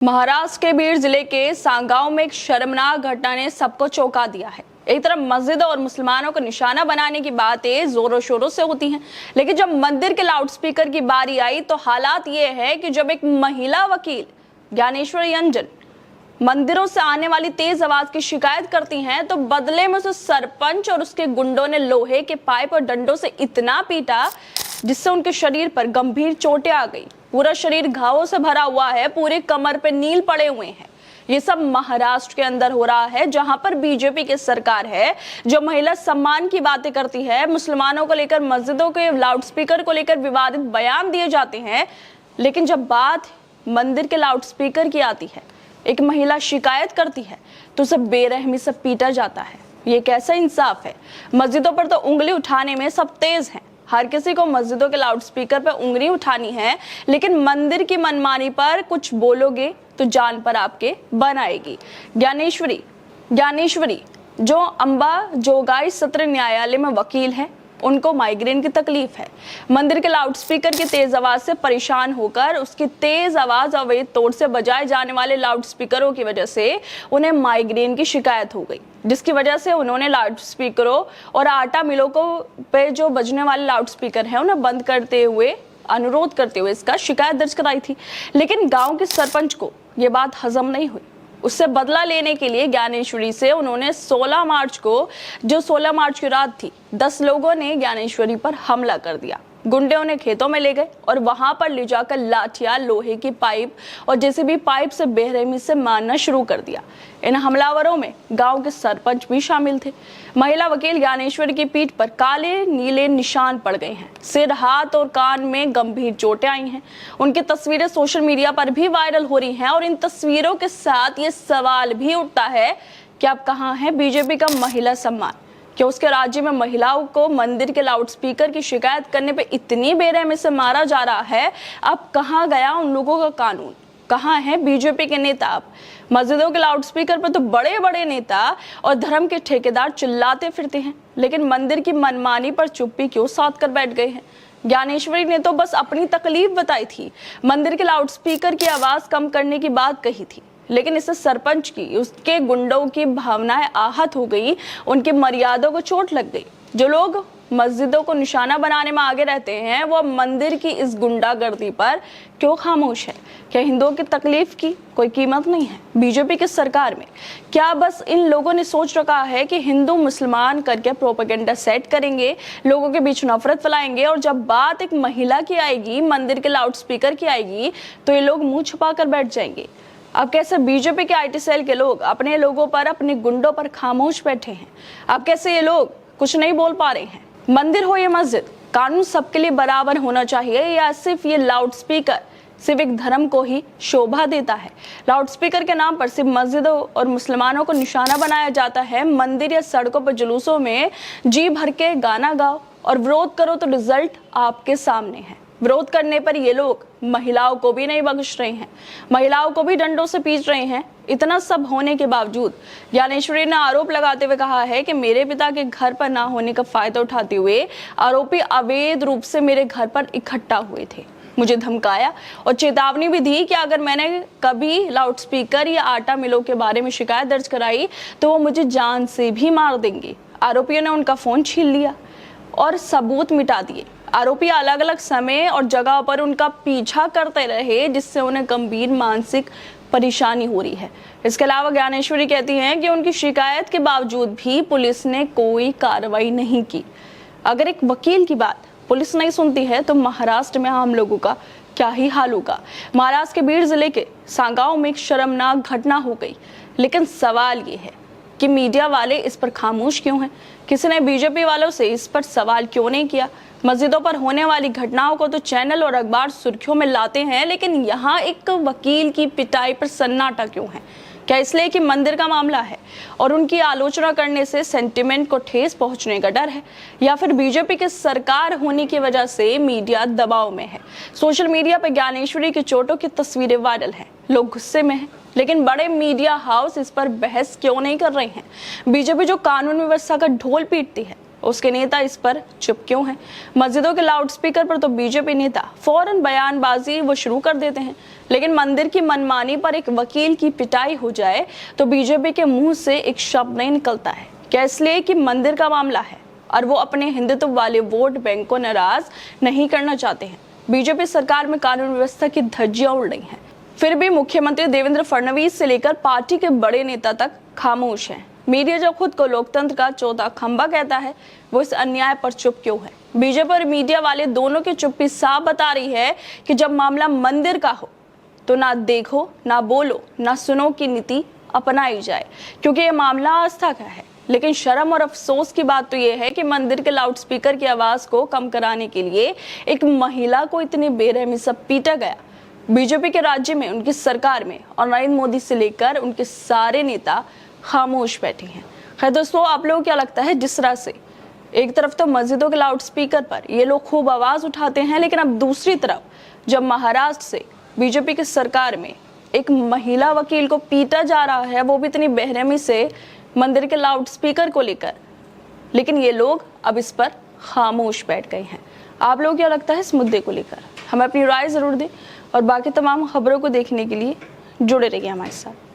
महाराष्ट्र के बीड जिले के सांगांव में एक शर्मनाक घटना ने सबको चौंका दिया है। एक तरफ मस्जिद और मुसलमानों को निशाना बनाने की बातें जोरों शोरों से होती हैं, लेकिन जब मंदिर के लाउडस्पीकर की बारी आई तो हालात ये है कि जब एक महिला वकील ज्ञानेश्वरी अंजन मंदिरों से आने वाली तेज आवाज की शिकायत करती हैं तो बदले में उसे सरपंच और उसके गुंडों ने लोहे के पाइप और डंडों से इतना पीटा जिससे उनके शरीर पर गंभीर चोटें आ गई। पूरा शरीर घावों से भरा हुआ है, पूरे कमर पे नील पड़े हुए हैं। ये सब महाराष्ट्र के अंदर हो रहा है, जहां पर बीजेपी की सरकार है जो महिला सम्मान की बातें करती है। मुसलमानों को लेकर मस्जिदों के लाउडस्पीकर को लेकर विवादित बयान दिए जाते हैं, लेकिन जब बात मंदिर के लाउडस्पीकर की आती है, एक महिला शिकायत करती है तो उसे बेरहमी से पीटा जाता है। ये कैसा इंसाफ है? मस्जिदों पर तो उंगली उठाने में सब तेज हैं, हर किसी को मस्जिदों के लाउडस्पीकर पर उंगली उठानी है, लेकिन मंदिर की मनमानी पर कुछ बोलोगे तो जान पर आपके बन आएगी। ज्ञानेश्वरी जो अंबा जोगाई सत्र न्यायालय में वकील है, उनको माइग्रेन की तकलीफ है। मंदिर के लाउडस्पीकर की तेज आवाज से परेशान होकर उसकी तेज आवाज अवैध तौर से बजाए जाने वाले लाउडस्पीकरों की वजह से उन्हें माइग्रेन की शिकायत हो गई, जिसकी वजह से उन्होंने लाउडस्पीकरों और आटा मिलों को पे जो बजने वाले लाउडस्पीकर हैं उन्हें बंद करते हुए अनुरोध करते हुए इसका शिकायत दर्ज कराई थी। लेकिन गांव के सरपंच को ये बात हजम नहीं हुई। उससे बदला लेने के लिए ज्ञानेश्वरी से उन्होंने 16 मार्च की रात थी, 10 लोगों ने ज्ञानेश्वरी पर हमला कर दिया। गुंडे उन्हें खेतों में ले गए और वहां पर ले जाकर लाठियां, लोहे की पाइप और जेसीबी पाइप से बेरहमी से मारना शुरू कर दिया। इन हमलावरों में गांव के सरपंच भी शामिल थे। महिला वकील ज्ञानेश्वरी की पीठ पर काले नीले निशान पड़ गए हैं, सिर, हाथ और कान में गंभीर चोटें आई हैं। उनकी तस्वीरें सोशल मीडिया पर भी वायरल हो रही हैं और इन तस्वीरों के साथ ये सवाल भी उठता है कि अब कहाँ है बीजेपी का महिला सम्मान? कि उसके राज्य में महिलाओं को मंदिर के लाउडस्पीकर की शिकायत करने पे इतनी बेरहमी से मारा जा रहा है। अब कहाँ गया उन लोगों का कानून? कहाँ है बीजेपी के नेता? अब मस्जिदों के लाउडस्पीकर पर तो बड़े बड़े नेता और धर्म के ठेकेदार चिल्लाते फिरते हैं, लेकिन मंदिर की मनमानी पर चुप्पी क्यों साध कर बैठ गए हैं? ज्ञानेश्वरी ने तो बस अपनी तकलीफ बताई थी, मंदिर के लाउडस्पीकर की आवाज कम करने की बात कही थी, लेकिन इससे सरपंच की, उसके गुंडों की भावनाएं आहत हो गई, उनकी मर्यादाओं को चोट लग गई। जो लोग मस्जिदों को निशाना बनाने में आगे रहते हैं, वो मंदिर की इस गुंडागर्दी पर क्यों खामोश है? क्या हिंदुओं की तकलीफ की कोई कीमत नहीं है बीजेपी की सरकार में? क्या बस इन लोगों ने सोच रखा है कि हिंदू मुसलमान करके प्रोपेगेंडा सेट करेंगे, लोगों के बीच नफरत फैलाएंगे, और जब बात एक महिला की आएगी, मंदिर के लाउडस्पीकर की आएगी, तो ये लोग मुंह छुपा कर बैठ जाएंगे? अब कैसे बीजेपी के आईटी सेल के लोग अपने लोगों पर, अपने गुंडों पर खामोश बैठे हैं? अब कैसे ये लोग कुछ नहीं बोल पा रहे हैं? मंदिर हो या मस्जिद, कानून सबके लिए बराबर होना चाहिए, या सिर्फ ये लाउडस्पीकर सिर्फ एक धर्म को ही शोभा देता है? लाउडस्पीकर के नाम पर सिर्फ मस्जिदों और मुसलमानों को निशाना बनाया जाता है। मंदिर या सड़कों पर जुलूसों में जी भर के गाना गाओ और विरोध करो तो रिजल्ट आपके सामने है। विरोध करने पर ये लोग महिलाओं को भी नहीं बख्श रहे हैं, महिलाओं को भी डंडों से पीट रहे हैं। इतना सब होने के बावजूद ज्ञानेश्वरी ने आरोप लगाते हुए कहा है कि मेरे पिता के घर पर ना होने का फायदा उठाते हुए आरोपी अवैध रूप से मेरे घर पर इकट्ठा हुए थे, मुझे धमकाया और चेतावनी भी दी कि अगर मैंने कभी लाउडस्पीकर या आटा मिलों के बारे में शिकायत दर्ज कराई तो वो मुझे जान से भी मार देंगे। आरोपियों ने उनका फोन छीन लिया और सबूत मिटा दिए। आरोपी अलग अलग समय और जगह पर उनका पीछा करते रहे, जिससे उन्हें गंभीर मानसिक परेशानी हो रही है। इसके अलावा ज्ञानेश्वरी कहती हैं कि उनकी शिकायत के बावजूद भी पुलिस ने कोई कार्रवाई नहीं की। अगर एक वकील की बात पुलिस नहीं सुनती है तो महाराष्ट्र में आम लोगों का क्या ही हाल होगा? महाराष्ट्र के बीड जिले के सांगांव में एक शर्मनाक घटना हो गई, लेकिन सवाल ये है कि मीडिया वाले इस पर खामोश क्यों हैं? किसी ने बीजेपी वालों से इस पर सवाल क्यों नहीं किया? मस्जिदों पर होने वाली घटनाओं को तो चैनल और अखबार सुर्खियों में लाते हैं, लेकिन यहाँ एक वकील की पिटाई पर सन्नाटा क्यों है? क्या इसलिए कि मंदिर का मामला है और उनकी आलोचना करने से सेंटिमेंट को ठेस पहुंचने का डर है, या फिर बीजेपी की सरकार होने की वजह से मीडिया दबाव में है? सोशल मीडिया पर ज्ञानेश्वरी की चोटों की तस्वीरें वायरल हैं, लोग गुस्से में हैं, लेकिन बड़े मीडिया हाउस इस पर बहस क्यों नहीं कर रहे हैं? बीजेपी जो कानून व्यवस्था का ढोल पीटती है, उसके नेता इस पर चुप क्यों हैं? मस्जिदों के लाउडस्पीकर पर तो बीजेपी नेता फौरन बयानबाजी वो शुरू कर देते हैं, लेकिन मंदिर की मनमानी पर एक वकील की पिटाई हो जाए तो बीजेपी के मुंह से एक शब्द नहीं निकलता है। क्या इसलिए कि मंदिर का मामला है और वो अपने हिंदुत्व वाले वोट बैंक को नाराज नहीं करना चाहते हैं? बीजेपी सरकार में कानून व्यवस्था की धज्जियां उड़ रही हैं, फिर भी मुख्यमंत्री देवेंद्र फडणवीस से लेकर पार्टी के बड़े नेता तक खामोश हैं। मीडिया जो खुद को लोकतंत्र का चौथा खंभा कहता है, वो इस अन्याय पर चुप क्यों है? बीजेपी और मीडिया वाले दोनों की चुप्पी साफ बता रही है कि जब मामला मंदिर का हो तो ना देखो, ना बोलो, ना सुनो की नीति अपनाई जाए, क्योंकि ये मामला आस्था का है। लेकिन शर्म और अफसोस की बात तो ये है कि मंदिर के लाउडस्पीकर की आवाज को कम कराने के लिए एक महिला को इतनी बेरहमी से पीटा गया। बीजेपी के राज्य में, उनकी सरकार में और नरेंद्र मोदी से लेकर उनके सारे नेता खामोश बैठे हैं। खैर दोस्तों, आप लोगों को क्या लगता है? जिस तरह से एक तरफ तो मस्जिदों के लाउडस्पीकर पर ये लोग खूब आवाज उठाते हैं, लेकिन अब दूसरी तरफ जब महाराष्ट्र से बीजेपी की सरकार में एक महिला वकील को पीटा जा रहा है, वो भी इतनी बेरहमी से मंदिर के लाउडस्पीकर को लेकर, लेकिन ये लोग अब इस पर खामोश बैठ गए हैं। आप लोगों को क्या लगता है इस मुद्दे को लेकर? हमें अपनी राय जरूर दें और बाकी तमाम खबरों को देखने के लिए जुड़े रहिए हमारे साथ।